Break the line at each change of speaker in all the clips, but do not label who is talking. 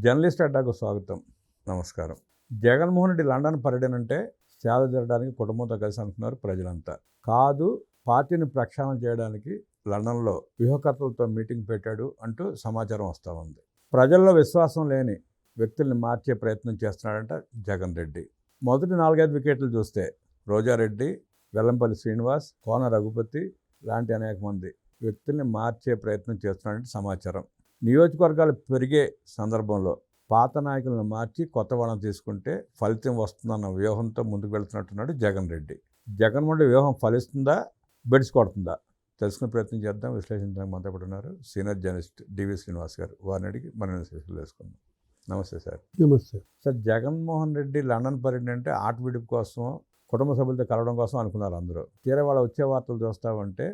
Journalist అడ్డాకు స్వాగతం. నమస్కారం. Jaganmohan Reddy London పర్యటన అంటే సేవ జరగడానికి కుటుంబంతో కలిసి అంటున్నారు ప్రజలంతా. కాదు, పార్టీని ప్రక్షాళన చేయడానికి లండన్లో వ్యూహకర్తలతో మీటింగ్ పెట్టాడు అంటూ సమాచారం వస్తూ ఉంది. ప్రజల్లో విశ్వాసం లేని వ్యక్తుల్ని మార్చే ప్రయత్నం చేస్తున్నాడంట జగన్ రెడ్డి. మొదటి 4-5 వికెట్లు చూస్తే రోజారెడ్డి, వెల్లంపల్లి శ్రీనివాస్, కోన రఘుపతి లాంటి అనేక మంది వ్యక్తుల్ని మార్చే ప్రయత్నం చేస్తున్నాడంటే సమాచారం. నియోజకవర్గాలు పెరిగే సందర్భంలో పాత నాయకులను మార్చి కొత్త వాళ్ళని తీసుకుంటే ఫలితం వస్తుందన్న వ్యూహంతో ముందుకు వెళ్తున్నట్టున్నాడు జగన్ రెడ్డి. జగన్మోహన్ రెడ్డి వ్యూహం ఫలిస్తుందా, బెడిసి కొడుతుందా తెలుసుకునే ప్రయత్నం చేద్దాం. విశ్లేషించడానికి మొదలుపెట్టున్నారు సీనియర్ జర్నలిస్ట్ డివి శ్రీనివాస్ గారు. వారిని అడిగి మనం విశ్లేషణలు వేసుకుందాం. నమస్తే సార్.
నమస్తే
సార్, జగన్మోహన్ రెడ్డి లండన్ పర్యటన అంటే ఆట విడుపు కోసం, కుటుంబ సభ్యులతో కలవడం కోసం అనుకున్నారు అందరూ. తీరా వాళ్ళ వచ్చే వార్తలు చూస్తామంటే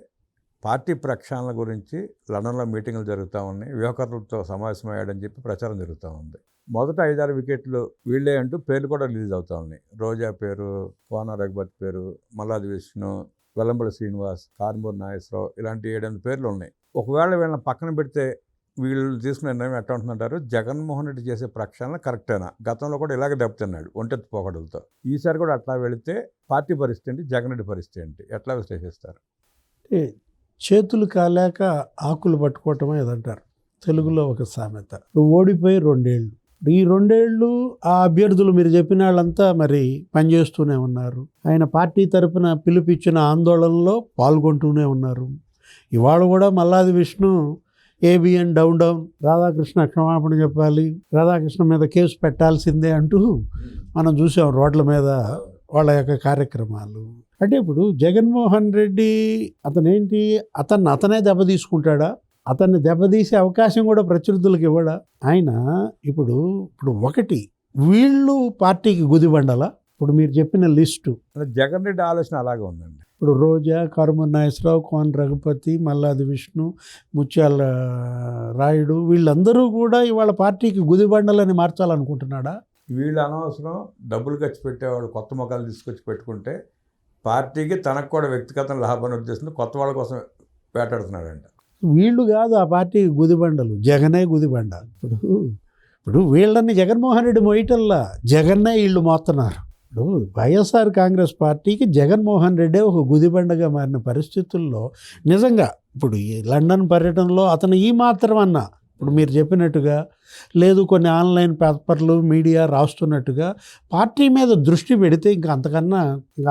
పార్టీ ప్రక్షాళన గురించి లండన్లో మీటింగులు జరుగుతూ ఉన్నాయి, వ్యూహకర్తలతో సమావేశమయ్యాడని చెప్పి ప్రచారం జరుగుతూ ఉంది. మొదట 5-6 వికెట్లు వీళ్ళే అంటూ పేర్లు కూడా రిలీజ్ అవుతూ ఉన్నాయి. రోజా పేరు, కోన రఘుపతి పేరు, మల్లాది విష్ణు, వెల్లంపల్లి శ్రీనివాస్, కారుమూరి నాగేశ్వరరావు ఇలాంటి 7-8 పేర్లు ఉన్నాయి. ఒకవేళ వీళ్ళని పక్కన పెడితే వీళ్ళు తీసుకునే నిర్ణయం ఎట్లా ఉంటుందంటారు? జగన్మోహన్ రెడ్డి చేసే ప్రక్షాళన కరెక్టేనా? గతంలో కూడా ఇలాగే దెబ్బతిన్నాడు ఒంటెత్తు పోకడలతో. ఈసారి కూడా అట్లా వెళితే పార్టీ పరిస్థితి ఏంటి, జగన్ రెడ్డి పరిస్థితి ఏంటి, ఎట్లా విశ్లేషిస్తారు?
చేతులు కాలేక ఆకులు పట్టుకోవటమే ఏదంటారు తెలుగులో ఒక సామెత. నువ్వు ఓడిపోయి 2 ఏళ్ళు, ఈ 2 ఏళ్ళు ఆ అభ్యర్థులు మీరు చెప్పిన వాళ్ళంతా మరి పనిచేస్తూనే ఉన్నారు. ఆయన పార్టీ తరపున పిలుపిచ్చిన ఆందోళనలో పాల్గొంటూనే ఉన్నారు. ఇవాళ కూడా మల్లాది విష్ణు ఏబిఎన్ డౌన్ రాధాకృష్ణ క్షమాపణ చెప్పాలి, రాధాకృష్ణ మీద కేసు పెట్టాల్సిందే అంటూ మనం చూసాం రోడ్ల మీద వాళ్ళ యొక్క కార్యక్రమాలు. అంటే ఇప్పుడు జగన్మోహన్ రెడ్డి అతనే దెబ్బ తీసుకుంటాడా? అతన్ని దెబ్బతీసే అవకాశం కూడా ప్రత్యర్థులకు ఇవ్వడా? ఆయన ఇప్పుడు ఒకటి వీళ్ళు పార్టీకి గుదిబండలా? ఇప్పుడు మీరు చెప్పిన లిస్టు
జగన్ రెడ్డి ఆలోచన అలాగే ఉందండి.
ఇప్పుడు రోజా, కారుమూరి నాగేశ్వరరావు, కోన రఘుపతి, మల్లాది విష్ణు, ముత్యాల రాయుడు వీళ్ళందరూ కూడా ఇవాళ పార్టీకి గుదిబండలని మార్చాలనుకుంటున్నాడా?
వీళ్ళు అనవసరం డబ్బులు ఖర్చు పెట్టేవాళ్ళు కొత్త మొక్కలు తీసుకొచ్చి పెట్టుకుంటే పార్టీకి తనకు కూడా వ్యక్తిగత లాభాన్ని ఉద్దేశంతో కొత్త వాళ్ళ కోసం వేటాడుతున్నాడంట.
వీళ్ళు కాదు ఆ పార్టీకి గుదిబండలు, జగనే గుదిబండ. ఇప్పుడు వీళ్ళని జగన్మోహన్ రెడ్డి మోయటల్లా జగన్నే వీళ్ళు మోస్తున్నారు. ఇప్పుడు వైఎస్ఆర్ కాంగ్రెస్ పార్టీకి జగన్మోహన్ రెడ్డే ఒక గుదిబండగా మారిన పరిస్థితుల్లో నిజంగా ఇప్పుడు ఈ లండన్ పర్యటనలో అతను ఈ మాత్రం అన్నా ఇప్పుడు మీరు చెప్పినట్టుగా లేదు, కొన్ని ఆన్లైన్ పేపర్లు మీడియా రాస్తున్నట్టుగా పార్టీ మీద దృష్టి పెడితే ఇంకా అంతకన్నా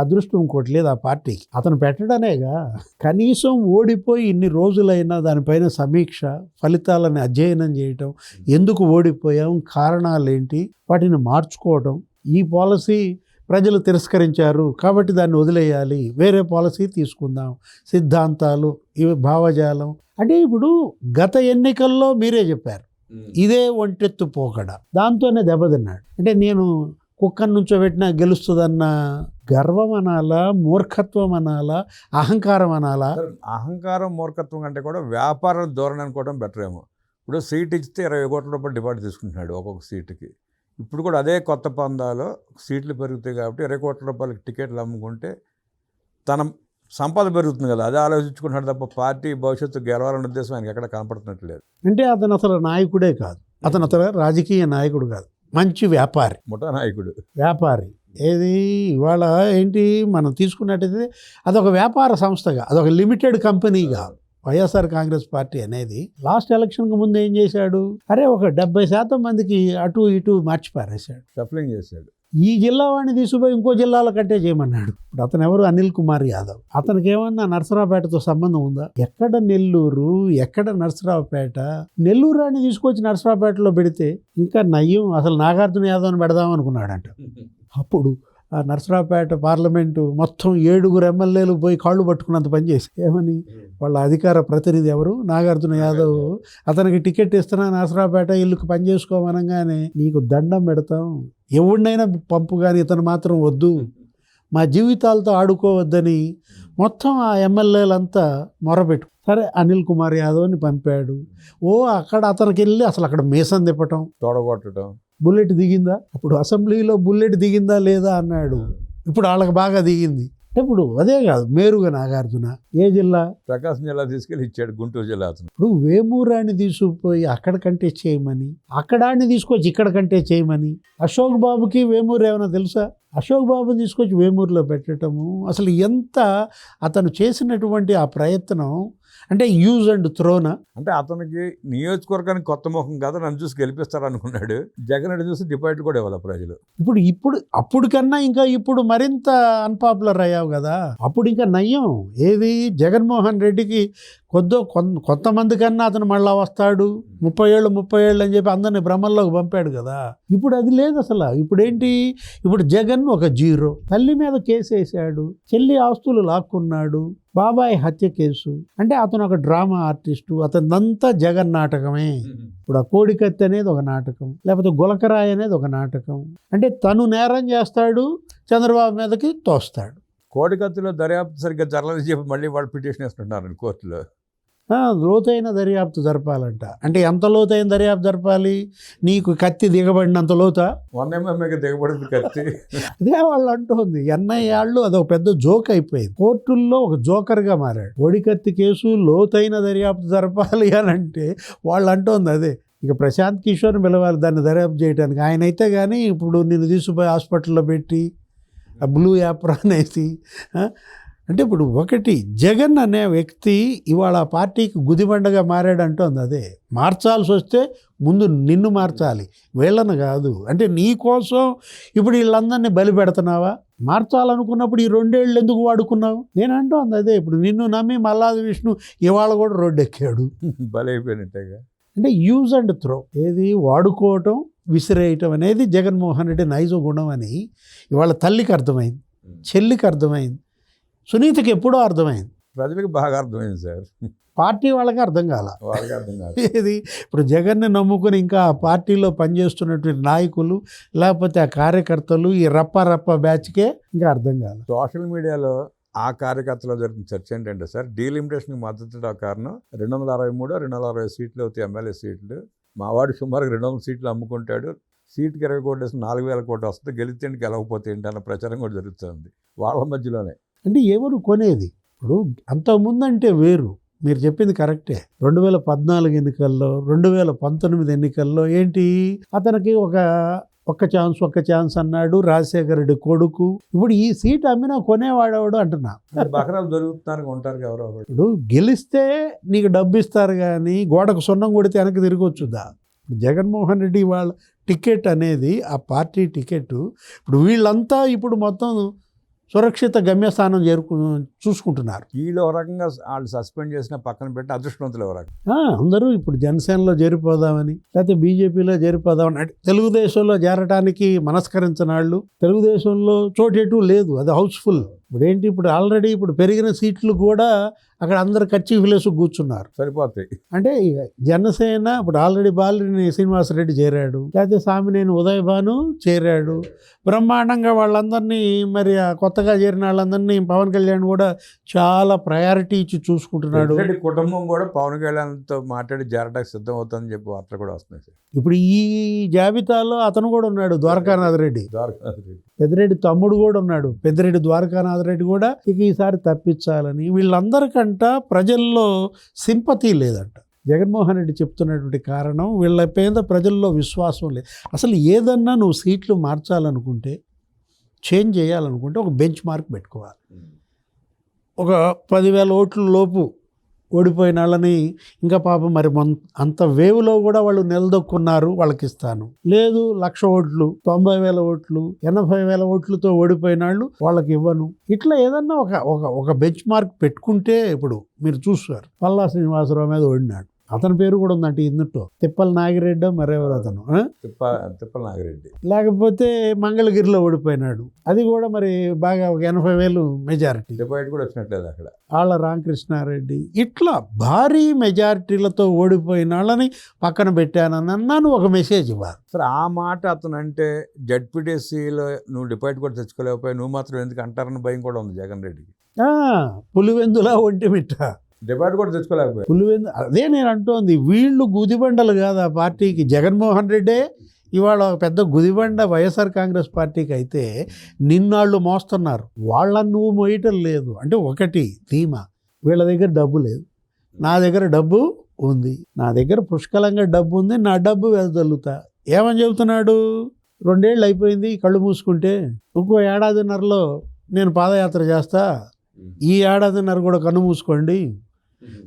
అదృష్టం ఇంకోటి లేదు ఆ పార్టీకి. అతను పెట్టడనేగా, కనీసం ఓడిపోయి ఇన్ని రోజులైనా దానిపైన సమీక్ష, ఫలితాలను అధ్యయనం చేయటం, ఎందుకు ఓడిపోయాం, కారణాలు ఏంటి, వాటిని మార్చుకోవటం. ఈ పాలసీ ప్రజలు తిరస్కరించారు కాబట్టి దాన్ని వదిలేయాలి, వేరే పాలసీ తీసుకుందాం, సిద్ధాంతాలు, ఇవి భావజాలం. అంటే ఇప్పుడు గత ఎన్నికల్లో మీరే చెప్పారు ఇదే ఒంటెత్తు పోకడ, దాంతోనే దెబ్బతిన్నాడు. అంటే నేను కుక్కను నుంచోబెట్టినా గెలుస్తుందన్న గర్వం అనాలా, మూర్ఖత్వం అనాలా, అహంకారం అనాలా?
అహంకారం, మూర్ఖత్వం కంటే కూడా వ్యాపార ధోరణి అనుకోవడం బెటర్ ఏమో. ఇప్పుడు సీట్ ఇస్తే 20 కోట్ల రూపాయలు డిపాజిట్ తీసుకుంటున్నాడు ఒక్కొక్క సీటుకి. ఇప్పుడు కూడా అదే కొత్త పందాలో సీట్లు పెరుగుతాయి కాబట్టి 20 కోట్ల రూపాయలకి టికెట్లు అమ్ముకుంటే తన సంపద పెరుగుతుంది కదా, అదే ఆలోచించుకుంటున్నాడు తప్ప పార్టీ భవిష్యత్తు గెలవాలన్న ఉద్దేశం ఆయనకి ఎక్కడ కనపడుతున్నట్లేదు.
అంటే అతను అసలు నాయకుడే కాదు, అతను రాజకీయ నాయకుడు కాదు, మంచి వ్యాపారి,
ముఠా నాయకుడు,
వ్యాపారి. ఏది ఇవాళ ఏంటి మనం తీసుకున్నట్టయితే అదొక వ్యాపార సంస్థగా, అదొక లిమిటెడ్ కంపెనీగా వైఎస్ఆర్ కాంగ్రెస్ పార్టీ అనేది లాస్ట్ ఎలక్షన్కి ముందు ఏం చేశాడు? ఒక 70% మందికి అటు ఇటు మార్చి పారేశాడు,
షఫ్లింగ్ చేశాడు.
ఈ జిల్లా వాడిని తీసుకుపోయి ఇంకో జిల్లాల కంటే చేయమన్నాడు. ఇప్పుడు అతను ఎవరు? అనిల్ కుమార్ యాదవ్. అతనికి ఏమన్నా నరసరావుపేటతో సంబంధం ఉందా? ఎక్కడ నెల్లూరు, ఎక్కడ నరసరావుపేట? నెల్లూరు అని తీసుకొచ్చి నరసరావుపేటలో పెడితే ఇంకా నయ్యం, అసలు నాగార్జున యాదవ్ని పెడదాం అనుకున్నాడంట. అప్పుడు ఆ నరసరావుపేట పార్లమెంటు మొత్తం 7 ఎమ్మెల్యేలు పోయి కాళ్ళు పట్టుకున్నంత పని చేసి ఏమని వాళ్ళ అధికార ప్రతినిధి ఎవరు? నాగార్జున యాదవ్. అతనికి టికెట్ ఇస్తున్నా నరసరావుపేట ఇల్లుకు పని చేసుకోమనగానే నీకు దండం పెడతాం, ఎవడినైనా పంపు కానీ ఇతను మాత్రం వద్దు, మా జీవితాలతో ఆడుకోవద్దని మొత్తం ఆ ఎమ్మెల్యేలంతా మొరబెట్టు. సరే అనిల్ కుమార్ యాదవ్ని పంపాడు. అక్కడ అతనికి వెళ్ళి అసలు అక్కడ మీసం తిప్పటం,
తోడగొట్టడం,
బుల్లెట్ దిగిందా, అప్పుడు అసెంబ్లీలో బుల్లెట్ దిగిందా లేదా అన్నాడు. ఇప్పుడు వాళ్ళకి బాగా దిగింది. అంటే ఇప్పుడు అదే కాదు, మేరుగా నాగార్జున ఏ జిల్లా?
ప్రకాశం జిల్లా తీసుకెళ్ళి ఇచ్చాడు, గుంటూరు జిల్లా అతను.
ఇప్పుడు వేమూరాన్ని తీసుకుపోయి అక్కడ కంటే చేయమని, అక్కడాన్ని తీసుకొచ్చి ఇక్కడ కంటే చేయమని. అశోక్ బాబుకి వేమూరు ఏమైనా తెలుసా? అశోక్ బాబుని తీసుకొచ్చి వేమూరులో పెట్టడము అసలు ఎంత అతను చేసినటువంటి ఆ ప్రయత్నం అంటే యూజ్ అండ్ త్రోనా.
అంటే అతనికి నియోజకవర్గానికి కొత్త ముఖం కాదు, నన్ను చూసి గెలిపిస్తారు అనుకున్నాడు. జగన్ రెడ్డి చూసి డిపాజిట్ కూడా ఇవ్వాలి ప్రజలు.
ఇప్పుడు అప్పుడు కన్నా ఇంకా ఇప్పుడు మరింత అన్పాపులర్ అయ్యావు కదా. అప్పుడు ఇంకా నయ్యం ఏది, జగన్మోహన్ రెడ్డికి కొంతమంది కన్నా అతను మళ్ళా వస్తాడు 30 ఏళ్ళు అని చెప్పి అందరిని భ్రమల్లోకి పంపాడు కదా. ఇప్పుడు అది లేదు అసలు. ఇప్పుడు ఏంటి, ఇప్పుడు జగన్ ఒక జీరో, తల్లి మీద కేసు వేసాడు, చెల్లి ఆస్తులు లాక్కున్నాడు, బాబాయ్ హత్య కేసు. అంటే అతను ఒక డ్రామా ఆర్టిస్టు, అతనంతా జగన్ నాటకమే. ఇప్పుడు ఆ కోడికత్తి అనేది ఒక నాటకం, లేకపోతే గులకరాయి అనేది ఒక నాటకం. అంటే తను నేరం చేస్తాడు, చంద్రబాబు మీదకి తోస్తాడు.
కోడికత్తిలో దర్యాప్తు సరిగ్గా జరగదని చెప్పి మళ్ళీ వాళ్ళు పిటిషన్ వేసుకుంటున్నారు కోర్టులో.
లోతైన దర్యాప్తు జరపాలంట. అంటే ఎంత లోతైన దర్యాప్తు జరపాలి? నీకు కత్తి దిగబడినంత లోతా?
1 mm దిగబడింది కత్తి.
అదే వాళ్ళు అంటుంది. ఎన్ఐఏళ్ళు అదొక పెద్ద జోక్ అయిపోయింది, కోర్టుల్లో ఒక జోకర్గా మారాడు. కోడికత్తి కేసు లోతైన దర్యాప్తు జరపాలి అని అంటే వాళ్ళు అంటోంది అదే. ఇక ప్రశాంత్ కిషోర్ని పిలవాలి దాన్ని దర్యాప్తు చేయడానికి. ఆయన అయితే కానీ ఇప్పుడు నిన్ను తీసుకుపోయి హాస్పిటల్లో పెట్టి ఆ బ్లూ యాప్రాన్ వేసి. అంటే ఇప్పుడు ఒకటి, జగన్ అనే వ్యక్తి ఇవాళ పార్టీకి గుదిబండగా మారాడంటోంది అదే. మార్చాల్సి వస్తే ముందు నిన్ను మార్చాలి, వీళ్ళని కాదు. అంటే నీ కోసం ఇప్పుడు వీళ్ళందరినీ బలి పెడుతున్నావా? మార్చాలనుకున్నప్పుడు ఈ 2 ఏళ్ళు ఎందుకు వాడుకున్నావు? నేను అంటోంది అదే. ఇప్పుడు నిన్ను నమ్మి మల్లాది విష్ణు ఇవాళ కూడా రోడ్డు ఎక్కాడు,
బలి అయిపోయినట్టేగా.
అంటే యూజ్ అండ్ త్రో, ఏది వాడుకోవటం విసిరేయటం అనేది జగన్మోహన్ రెడ్డి నైజ గుణం అని ఇవాళ తల్లికి అర్థమైంది, చెల్లికి అర్థమైంది, సునీతకి ఎప్పుడో అర్థమైంది,
ప్రజలకు బాగా అర్థమైంది సార్.
పార్టీ వాళ్ళకి అర్థం కాల.
వాళ్ళకి అర్థం కాదు.
ఏది ఇప్పుడు జగన్ని నమ్ముకుని ఇంకా ఆ పార్టీలో పనిచేస్తున్నటువంటి నాయకులు లేకపోతే ఆ కార్యకర్తలు ఈ రప్ప బ్యాచ్కే ఇంకా అర్థం కాల.
సోషల్ మీడియాలో ఆ కార్యకర్తలో జరుగుతున్న చర్చ ఏంటంటే సార్, డీలిమిటేషన్కి మద్దతు కారణం 263, 260 సీట్లు అవుతాయి ఎమ్మెల్యే సీట్లు. మావాడు సుమారుగా 200 సీట్లు అమ్ముకుంటాడు, సీటుకి 20 కోట్లు వేస్తే 4000 కోట్లు వస్తుంది, గెలిస్తే గెలవకపోతే ఏంటి అన్న ప్రచారం కూడా జరుగుతుంది వాళ్ళ మధ్యలోనే.
అంటే ఎవరు కొనేది? ఇప్పుడు అంతకుముందు అంటే వేరు, మీరు చెప్పింది కరెక్టే. 2014 ఎన్నికల్లో 2019 ఎన్నికల్లో ఏంటి, అతనికి ఒక్క ఛాన్స్ అన్నాడు, రాజశేఖర రెడ్డి కొడుకు. ఇప్పుడు ఈ సీట్ అమ్మినా కొనేవాడేవాడు అంటున్నా.
బకరాలు దొరుకుతున్నారు ఉంటారు ఎవరో.
ఇప్పుడు గెలిస్తే నీకు డబ్బు ఇస్తారు కానీ గోడకు సున్నం కొడితే వెనక్కి తిరిగి వచ్చుద్దా? జగన్మోహన్ రెడ్డి వాళ్ళ టికెట్ అనేది ఆ పార్టీ టికెట్. ఇప్పుడు వీళ్ళంతా ఇప్పుడు మొత్తం సురక్షిత గమ్యస్థానం చూసుకుంటున్నారు.
వీళ్ళు ఒక రకంగా వాళ్ళు సస్పెండ్ చేసిన పక్కన పెట్టి అదృష్టవంతులు ఎవరు
అందరూ ఇప్పుడు జనసేనలో చేరిపోదామని లేకపోతే బీజేపీలో చేరిపోదామని, తెలుగుదేశంలో చేరడానికి మనస్కరించిన వాళ్ళు. తెలుగుదేశంలో చోటేటూ లేదు, అది హౌస్ఫుల్. ఇప్పుడు ఏంటి, ఇప్పుడు ఆల్రెడీ ఇప్పుడు పెరిగిన సీట్లు కూడా అక్కడ అందరు కచ్చిఫ్లేసు కూర్చున్నారు,
సరిపోతాయి.
అంటే జనసేన ఇప్పుడు ఆల్రెడీ బాలినేని శ్రీనివాసరెడ్డి చేరాడు, లేకపోతే సామినేని ఉదయ్ భాను చేరాడు. బ్రహ్మాండంగా వాళ్ళందరినీ మరి కొత్తగా చేరిన వాళ్ళందరినీ పవన్ కళ్యాణ్ కూడా చాలా ప్రయారిటీ ఇచ్చి చూసుకుంటున్నాడు.
కుటుంబం కూడా పవన్ కళ్యాణ్తో మాట్లాడి చేరడానికి సిద్ధం అవుతుందని చెప్పి వార్తలు కూడా వస్తున్నాయి.
ఇప్పుడు ఈ జాబితాలో అతను కూడా ఉన్నాడు, ద్వారకానాథ్ రెడ్డి. పెద్దిరెడ్డి తమ్ముడు కూడా ఉన్నాడు, పెద్దిరెడ్డి ద్వారకానాథ్ రెడ్డి కూడా ఇక ఈసారి తప్పించాలని. వీళ్ళందరికంట ప్రజల్లో సింపతి లేదంట. జగన్మోహన్ రెడ్డి చెప్తున్నటువంటి కారణం వీళ్ళ పేద ప్రజల్లో విశ్వాసం లేదు. అసలు ఏదన్నా నువ్వు సీట్లు మార్చాలనుకుంటే, చేంజ్ చేయాలనుకుంటే ఒక బెంచ్ మార్క్ పెట్టుకోవాలి. ఒక 10,000 ఓట్ల లోపు ఓడిపోయిన వాళ్ళని ఇంకా పాపం మరి అంత వేవ్లో కూడా వాళ్ళు నిలదొక్కున్నారు, వాళ్ళకి ఇస్తాను. లేదు 1,00,000 ఓట్లు, 90,000 ఓట్లు, 80,000 ఓట్లతో ఓడిపోయిన వాళ్ళు వాళ్ళకి ఇవ్వను. ఇట్లా ఏదన్నా ఒక బెంచ్ మార్క్ పెట్టుకుంటే, ఇప్పుడు మీరు చూస్తారు పల్లా శ్రీనివాసరావు మీద ఓడినాడు, అతని పేరు కూడా ఉందంటే ఇందులో తిప్పల నాగిరెడ్డి మరెవరు అతను,
తిప్పల నాగిరెడ్డి.
లేకపోతే మంగళగిరిలో ఓడిపోయినాడు, అది కూడా మరి బాగా ఒక 80,000 మెజారిటీ
కూడా వచ్చినట్లేదు అక్కడ.
ఆళ్ళ రామకృష్ణారెడ్డి. ఇట్లా భారీ మెజారిటీలతో ఓడిపోయిన వాళ్ళని పక్కన పెట్టానని అన్నాను, ఒక మెసేజ్ ఇవ్వాలి.
సరే ఆ మాట అతను అంటే జడ్పీటీసీలో నువ్వు డిపాజిట్ కూడా తెచ్చుకోలేకపోయి నువ్వు మాత్రం ఎందుకు అంటారని భయం కూడా ఉంది జగన్ రెడ్డికి.
పులివెందులా ఒంటిమిట్ట
డిపాజిట్ కూడా తెచ్చుకోలేకపోయి
పులివెందు. అదే నేను అంటోంది, వీళ్ళు గుదిబండలు కాదు ఆ పార్టీకి. జగన్మోహన్ రెడ్డే ఇవాళ ఒక పెద్ద గుదిబండ వైఎస్ఆర్ కాంగ్రెస్ పార్టీకి అయితే నిన్నాళ్ళు మోస్తున్నారు, వాళ్ళని నువ్వు మోయటం లేదు. అంటే ఒకటి ధీమా, వీళ్ళ దగ్గర డబ్బు లేదు, నా దగ్గర డబ్బు ఉంది, నా దగ్గర పుష్కలంగా డబ్బు ఉంది, నా డబ్బు వెదజల్లుతా. ఏమని చెబుతున్నాడు? 2 ఏళ్ళు అయిపోయింది, కళ్ళు మూసుకుంటే ఇంకో ఏడాదిన్నరలో నేను పాదయాత్ర చేస్తా, ఈ ఏడాదిన్నర కూడా కన్ను మూసుకోండి,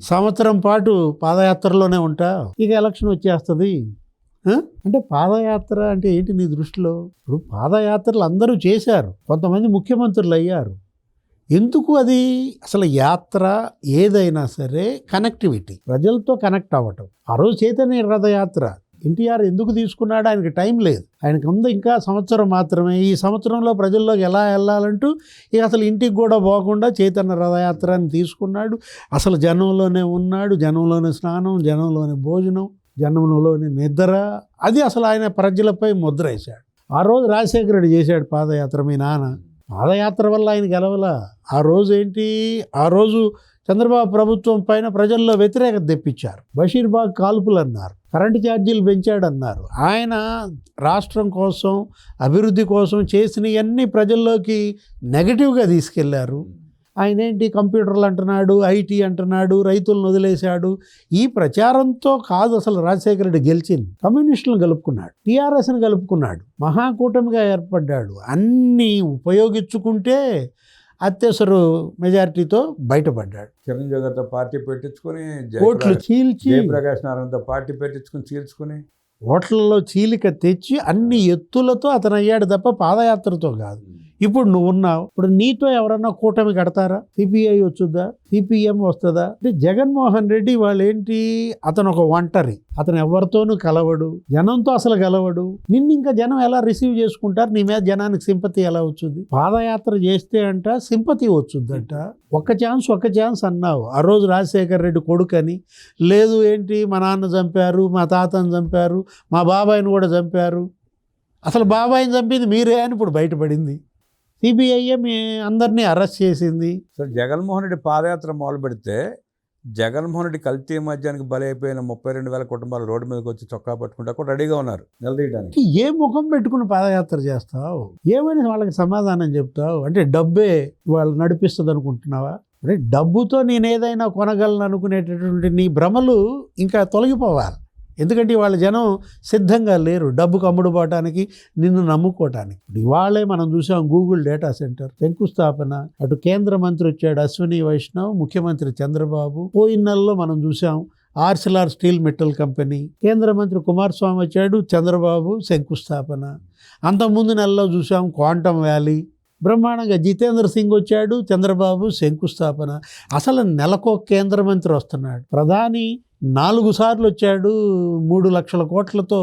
సంవత్సరం పాటు పాదయాత్రలోనే ఉంటా, ఇక ఎలక్షన్ వచ్చేస్తుంది. అంటే పాదయాత్ర అంటే ఏంటి నీ దృష్టిలో? ఇప్పుడు పాదయాత్రలు అందరూ చేశారు, కొంతమంది ముఖ్యమంత్రులు అయ్యారు. ఎందుకు అది? అసలు యాత్ర ఏదైనా సరే కనెక్టివిటీ, ప్రజలతో కనెక్ట్ అవ్వటం. ఆ రోజు చైతన్య రథయాత్ర ఎన్టీఆర్ ఎందుకు తీసుకున్నాడు? ఆయనకి టైం లేదు, ఆయనకు ఉంది ఇంకా సంవత్సరం మాత్రమే. ఈ సంవత్సరంలో ప్రజల్లోకి ఎలా వెళ్ళాలంటూ ఇక అసలు ఇంటికి కూడా పోకుండా చైతన్య రథయాత్రని తీసుకున్నాడు. అసలు జనంలోనే ఉన్నాడు, జనంలోనే స్నానం, జనంలోనే భోజనం, జనంలోని నిద్ర. అది అసలు ఆయన ప్రజలపై ముద్ర వేశాడు. ఆ రోజు రాజశేఖర రెడ్డి చేశాడు పాదయాత్ర, మీ నాన్న. పాదయాత్ర వల్ల ఆయన గెలవలా. ఆ రోజు ఏంటి? ఆ రోజు చంద్రబాబు ప్రభుత్వం పైన ప్రజల్లో వ్యతిరేకత తెప్పించారు. బషీర్బాగ్ కాల్పులు అన్నారు, కరెంటు ఛార్జీలు పెంచాడన్నారు. ఆయన రాష్ట్రం కోసం, అభివృద్ధి కోసం చేసినవన్నీ ప్రజల్లోకి నెగటివ్గా తీసుకెళ్లారు. ఆయన ఏంటి కంప్యూటర్లు అంటున్నాడు, ఐటీ అంటున్నాడు, రైతులను వదిలేశాడు. ఈ ప్రచారంతో కాదు అసలు రాజశేఖర రెడ్డి గెలిచింది. కమ్యూనిస్టులను కలుపుకున్నాడు, టీఆర్ఎస్ని కలుపుకున్నాడు, మహాకూటమిగా ఏర్పడ్డాడు. అన్నీ ఉపయోగించుకుంటే అత్యవసర మెజారిటీతో బయటపడ్డాడు.
చిరంజీవి గారితో పార్టీ పెట్టించుకొని,
ఓట్లు చీల్చి,
జయప్రకాష్ నారాయణతో పార్టీ పెట్టించుకొని చీల్చుకుని,
ఓట్లలో చీలిక తెచ్చి అన్ని ఎత్తులతో అతను అయ్యాడు తప్ప పాదయాత్రతో కాదు. ఇప్పుడు నువ్వు ఉన్నావు, ఇప్పుడు నీతో ఎవరన్నా కూటమి కడతారా? సిపిఐ వచ్చుద్దా? సిపిఎం వస్తుందా? అంటే జగన్మోహన్ రెడ్డి వాళ్ళు ఏంటి, అతను ఒక ఒంటరి, అతను ఎవరితోనూ కలవడు, జనంతో అసలు కలవడు. నిన్ను ఇంకా జనం ఎలా రిసీవ్ చేసుకుంటారు? నీ మీద జనానికి సింపతి ఎలా వచ్చుద్ది? పాదయాత్ర చేస్తే అంట సింపతి వచ్చుద్దంట. ఒక్క ఛాన్స్ అన్నావు. ఆ రోజు రాజశేఖర రెడ్డి కొడుకని లేదు, ఏంటి మా నాన్న చంపారు, మా తాతను చంపారు, మా బాబాయిని కూడా చంపారు. అసలు బాబాయిని చంపింది మీరే అని ఇప్పుడు బయటపడింది. సిబిఐఏ మీ అందరినీ అరెస్ట్ చేసింది.
సో జగన్మోహన్ రెడ్డి పాదయాత్ర మొదలు పెడితే జగన్మోహన్ రెడ్డి కల్తీ మద్యానికి బలైపోయిన 32,000 కుటుంబాలు రోడ్డు మీదకి వచ్చి చొక్కా పట్టుకుంటా కూడా రెడీగా ఉన్నారు నిలదీయడానికి.
ఏ ముఖం పెట్టుకుని పాదయాత్ర చేస్తావు? ఏమని వాళ్ళకి సమాధానం చెప్తావు? అంటే డబ్బే వాళ్ళు నడిపిస్తుంది అనుకుంటున్నావా? అంటే డబ్బుతో నేను ఏదైనా కొనగలను అనుకునేటటువంటి నీ భ్రమలు ఇంకా తొలగిపోవాలి. ఎందుకంటే వాళ్ళ జనం సిద్ధంగా లేరు డబ్బుకు అమ్ముడుపోవటానికి, నిన్ను నమ్ముకోవటానికి. ఇవాళే మనం చూసాం గూగుల్ డేటా సెంటర్ శంకుస్థాపన. అటు కేంద్ర మంత్రి వచ్చాడు అశ్విని వైష్ణవ్, ముఖ్యమంత్రి చంద్రబాబు. పోయిన నెలలో మనం చూసాం ఆర్సిలార్ స్టీల్ మెటల్ కంపెనీ, కేంద్ర మంత్రి కుమారస్వామి వచ్చాడు, చంద్రబాబు శంకుస్థాపన. అంతకుముందు నెలలో చూసాం క్వాంటమ్ వ్యాలీ, బ్రహ్మాండంగా జితేంద్ర సింగ్ వచ్చాడు, చంద్రబాబు శంకుస్థాపన. అసలు నెలకో కేంద్ర మంత్రి వస్తున్నాడు. ప్రధాని 4 సార్లు వచ్చాడు, 3 లక్షల కోట్లతో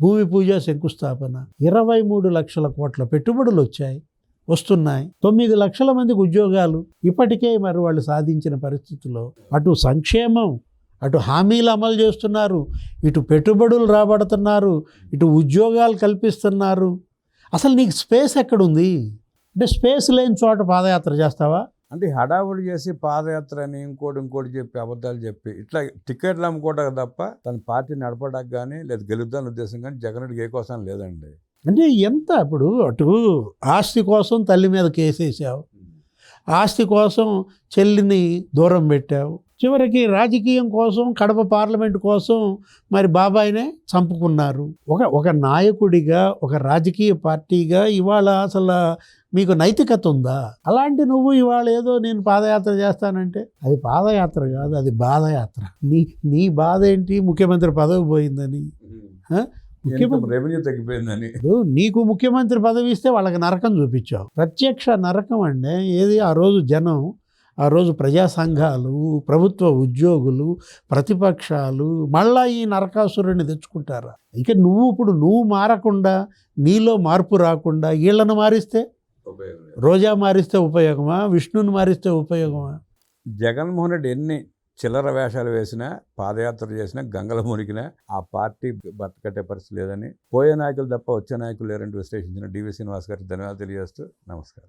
భూమి పూజ శంకుస్థాపన. 23 లక్షల కోట్ల పెట్టుబడులు వస్తున్నాయి. 9 లక్షల మందికి ఉద్యోగాలు ఇప్పటికే మరి వాళ్ళు సాధించిన పరిస్థితుల్లో అటు సంక్షేమం, అటు హామీలు అమలు చేస్తున్నారు, ఇటు పెట్టుబడులు రాబడుతున్నారు, ఇటు ఉద్యోగాలు కల్పిస్తున్నారు. అసలు నీకు స్పేస్ ఎక్కడుంది? అంటే స్పేస్ లేని చోట పాదయాత్ర చేస్తావా?
అంటే హడావుడి చేసి పాదయాత్ర అని ఇంకోటి చెప్పి అబద్ధాలు చెప్పి ఇట్లా టికెట్లు అమ్ముకోవడం తప్ప తన పార్టీ నడపడానికి కానీ లేదా గెలుద్దాని ఉద్దేశం కానీ జగన్ రెడ్డికి ఏ కోసం లేదండి.
అంటే ఎంత ఇప్పుడు అటు ఆస్తి కోసం తల్లి మీద కేసేసావు, ఆస్తి కోసం చెల్లిని దూరం పెట్టావు, చివరికి రాజకీయం కోసం కడప పార్లమెంటు కోసం మరి బాబాయినే చంపుకున్నారు. ఒక నాయకుడిగా, ఒక రాజకీయ పార్టీగా ఇవాళ అసలు మీకు నైతికత ఉందా? అలాంటి నువ్వు ఇవాళ ఏదో నేను పాదయాత్ర చేస్తానంటే అది పాదయాత్ర కాదు, అది బాధయాత్ర. నీ బాధ ఏంటి? ముఖ్యమంత్రి పదవి పోయిందని,
రెవెన్యూ తగ్గిపోయిందని.
నీకు ముఖ్యమంత్రి పదవి ఇస్తే వాళ్ళకి నరకం చూపించావు, ప్రత్యక్ష నరకం అండి. ఏది ఆ రోజు జనం, ఆ రోజు ప్రజా సంఘాలు, ప్రభుత్వ ఉద్యోగులు, ప్రతిపక్షాలు మళ్ళా ఈ నరకాసురుడిని తెచ్చుకుంటారా? ఇక నువ్వు మారకుండా, నీలో మార్పు రాకుండా వీళ్ళను మారిస్తే, రోజా మారిస్తే ఉపయోగమా? విష్ణుని మారిస్తే ఉపయోగమా?
జగన్మోహన్ రెడ్డి ఎన్ని చిల్లర వేషాలు వేసినా, పాదయాత్ర చేసినా, గంగల మునిగినా ఆ పార్టీ బతకట్టే పరిస్థితి లేదని పోయే నాయకులు తప్ప వచ్చే నాయకులు లేరంటూ విశ్లేషించిన డివి శ్రీనివాస్ గారికి ధన్యవాదాలు తెలియజేస్తూ నమస్కారం.